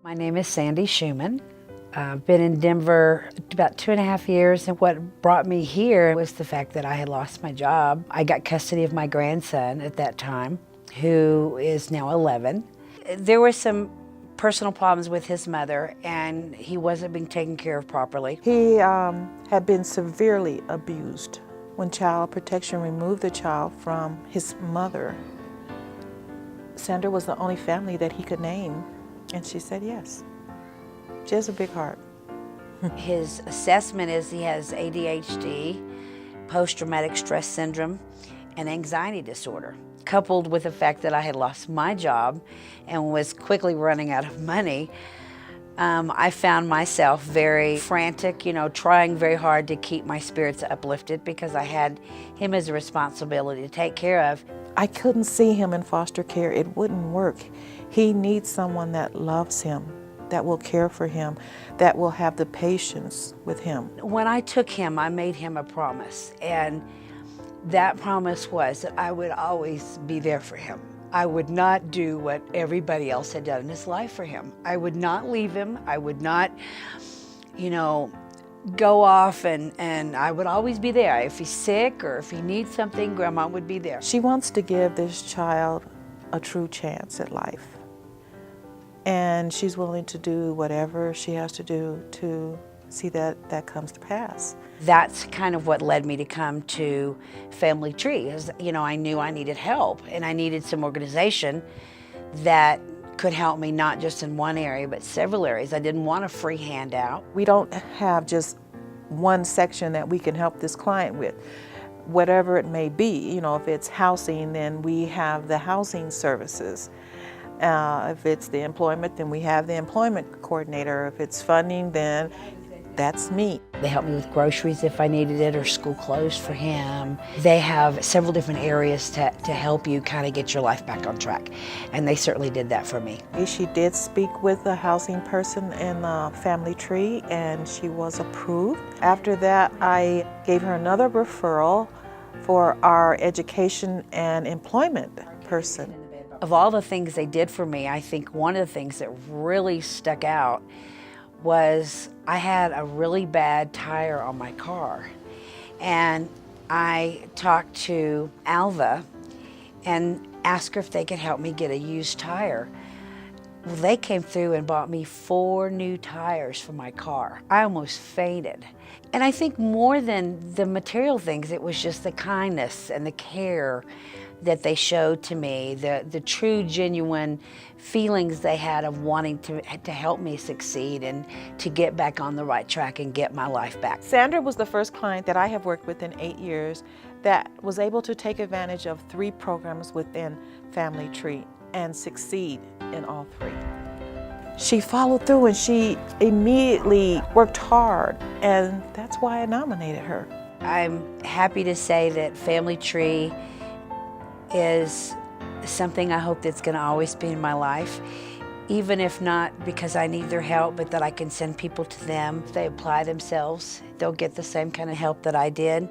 My name is Sandy Schumann. I've been in Denver about 2.5 years, and what brought me here was the fact that I had lost my job. I got custody of my grandson at that time, who is now 11. There were some personal problems with his mother, and he wasn't being taken care of properly. He had been severely abused. When Child Protection removed the child from his mother, Sandra was the only family that he could name, and she said yes. She has a big heart. His assessment is he has ADHD, post-traumatic stress syndrome, and anxiety disorder. Coupled with the fact that I had lost my job and was quickly running out of money, I found myself very frantic, trying very hard to keep my spirits uplifted because I had him as a responsibility to take care of. I couldn't see him in foster care. It wouldn't work. He needs someone that loves him, that will care for him, that will have the patience with him. When I took him, I made him a promise, and that promise was that I would always be there for him. I would not do what everybody else had done in his life for him. I would not leave him. I would not, go off, and I would always be there. If he's sick or if he needs something, Grandma would be there. She wants to give this child a true chance at life. And she's willing to do whatever she has to do to see that that comes to pass. That's kind of what led me to come to Family Tree. I knew I needed help, and I needed some organization that could help me not just in one area, but several areas. I didn't want a free handout. We don't have just one section that we can help this client with. Whatever it may be, if it's housing, then we have the housing services. If it's the employment, then we have the employment coordinator. If it's funding, then that's me. They help me with groceries if I needed it, or school clothes for him. They have several different areas to help you kind of get your life back on track, and they certainly did that for me. She did speak with a housing person in the Family Tree, and she was approved. After that, I gave her another referral for our education and employment person. Of all the things they did for me, I think one of the things that really stuck out was I had a really bad tire on my car. And I talked to Alva and asked her if they could help me get a used tire. Well, they came through and bought me 4 new tires for my car. I almost fainted. And I think more than the material things, it was just the kindness and the care that they showed to me, the true, genuine feelings they had of wanting to help me succeed and to get back on the right track and get my life back. Sandra was the first client that I have worked with in 8 years that was able to take advantage of 3 programs within Family Tree and succeed in all 3. She followed through and she immediately worked hard, and that's why I nominated her. I'm happy to say that Family Tree is something I hope that's going to always be in my life, even if not because I need their help, but that I can send people to them. If they apply themselves, they'll get the same kind of help that I did.